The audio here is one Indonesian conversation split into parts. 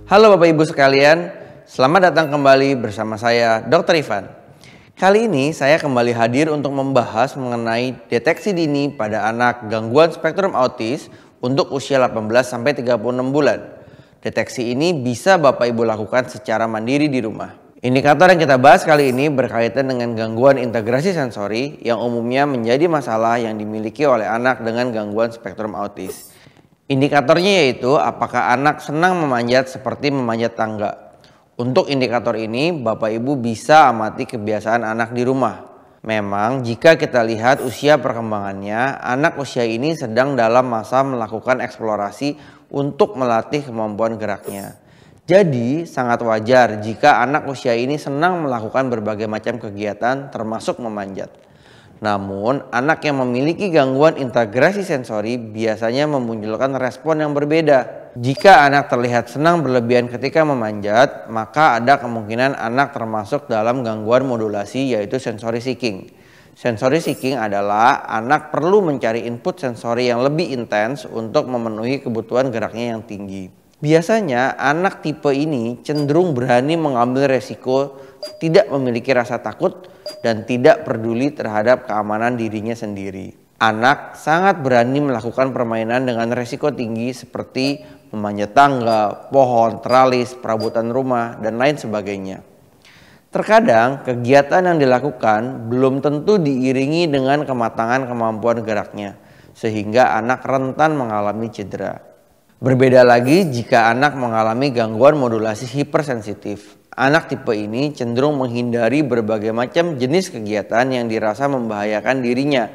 Halo Bapak Ibu sekalian, selamat datang kembali bersama saya Dr. Ivan. Kali ini saya kembali hadir untuk membahas mengenai deteksi dini pada anak gangguan spektrum autis untuk usia 18-36 bulan. Deteksi ini bisa Bapak Ibu lakukan secara mandiri di rumah. Indikator yang kita bahas kali ini berkaitan dengan gangguan integrasi sensori yang umumnya menjadi masalah yang dimiliki oleh anak dengan gangguan spektrum autis. Indikatornya yaitu apakah anak senang memanjat seperti memanjat tangga. Untuk indikator ini Bapak Ibu bisa amati kebiasaan anak di rumah. Memang jika kita lihat usia perkembangannya, anak usia ini sedang dalam masa melakukan eksplorasi untuk melatih kemampuan geraknya. Jadi sangat wajar jika anak usia ini senang melakukan berbagai macam kegiatan termasuk memanjat. Namun, anak yang memiliki gangguan integrasi sensori biasanya memunculkan respon yang berbeda. Jika anak terlihat senang berlebihan ketika memanjat, maka ada kemungkinan anak termasuk dalam gangguan modulasi yaitu sensory seeking. Sensory seeking adalah anak perlu mencari input sensori yang lebih intens untuk memenuhi kebutuhan geraknya yang tinggi. Biasanya anak tipe ini cenderung berani mengambil resiko, tidak memiliki rasa takut, dan tidak peduli terhadap keamanan dirinya sendiri. Anak sangat berani melakukan permainan dengan resiko tinggi seperti memanjat tangga, pohon, teralis, perabotan rumah, dan lain sebagainya. Terkadang kegiatan yang dilakukan belum tentu diiringi dengan kematangan kemampuan geraknya, sehingga anak rentan mengalami cedera. Berbeda lagi jika anak mengalami gangguan modulasi hipersensitif. Anak tipe ini cenderung menghindari berbagai macam jenis kegiatan yang dirasa membahayakan dirinya.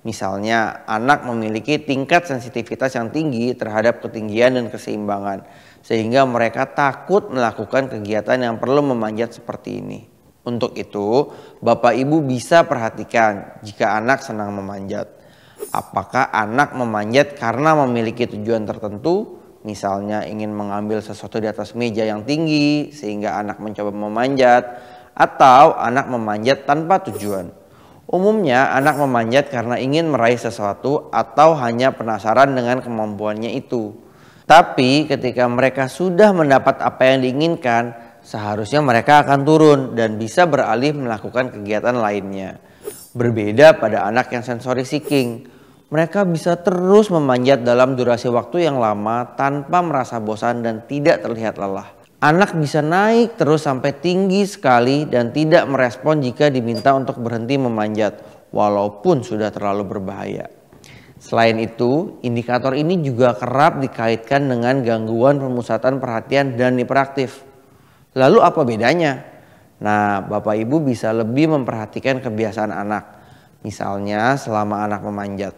Misalnya, anak memiliki tingkat sensitivitas yang tinggi terhadap ketinggian dan keseimbangan, sehingga mereka takut melakukan kegiatan yang perlu memanjat seperti ini. Untuk itu, Bapak Ibu bisa perhatikan jika anak senang memanjat. Apakah anak memanjat karena memiliki tujuan tertentu? Misalnya ingin mengambil sesuatu di atas meja yang tinggi sehingga anak mencoba memanjat, atau anak memanjat tanpa tujuan. Umumnya anak memanjat karena ingin meraih sesuatu atau hanya penasaran dengan kemampuannya itu. Tapi ketika mereka sudah mendapat apa yang diinginkan, seharusnya mereka akan turun dan bisa beralih melakukan kegiatan lainnya. Berbeda pada anak yang sensory seeking. Mereka bisa terus memanjat dalam durasi waktu yang lama tanpa merasa bosan dan tidak terlihat lelah. Anak bisa naik terus sampai tinggi sekali dan tidak merespon jika diminta untuk berhenti memanjat, walaupun sudah terlalu berbahaya. Selain itu, indikator ini juga kerap dikaitkan dengan gangguan pemusatan perhatian dan hiperaktif. Lalu apa bedanya? Nah, Bapak Ibu bisa lebih memperhatikan kebiasaan anak. Misalnya selama anak memanjat.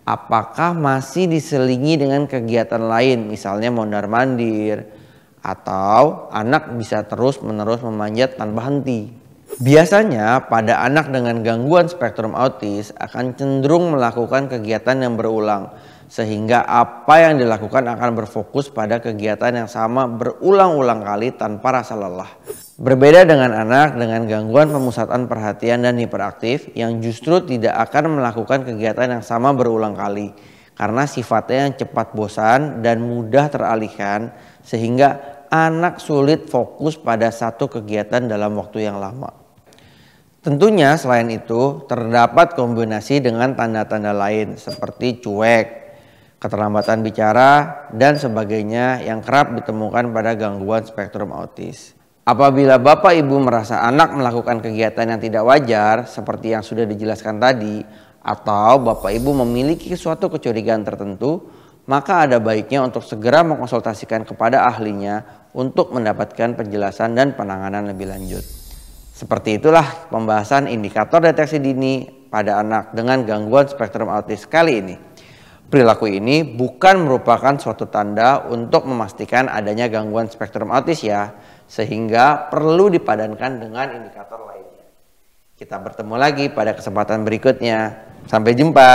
Apakah masih diselingi dengan kegiatan lain, misalnya mondar-mandir, atau anak bisa terus-menerus memanjat tanpa henti. Biasanya pada anak dengan gangguan spektrum autis akan cenderung melakukan kegiatan yang berulang, sehingga apa yang dilakukan akan berfokus pada kegiatan yang sama berulang-ulang kali tanpa rasa lelah. Berbeda dengan anak dengan gangguan pemusatan perhatian dan hiperaktif yang justru tidak akan melakukan kegiatan yang sama berulang kali karena sifatnya yang cepat bosan dan mudah teralihkan sehingga anak sulit fokus pada satu kegiatan dalam waktu yang lama. Tentunya selain itu terdapat kombinasi dengan tanda-tanda lain seperti cuek, keterlambatan bicara, dan sebagainya yang kerap ditemukan pada gangguan spektrum autis. Apabila Bapak Ibu merasa anak melakukan kegiatan yang tidak wajar seperti yang sudah dijelaskan tadi, atau Bapak Ibu memiliki suatu kecurigaan tertentu, maka ada baiknya untuk segera mengkonsultasikan kepada ahlinya untuk mendapatkan penjelasan dan penanganan lebih lanjut. Seperti itulah pembahasan indikator deteksi dini pada anak dengan gangguan spektrum autis kali ini. Perilaku ini bukan merupakan suatu tanda untuk memastikan adanya gangguan spektrum autis ya, sehingga perlu dipadankan dengan indikator lainnya. Kita bertemu lagi pada kesempatan berikutnya. Sampai jumpa.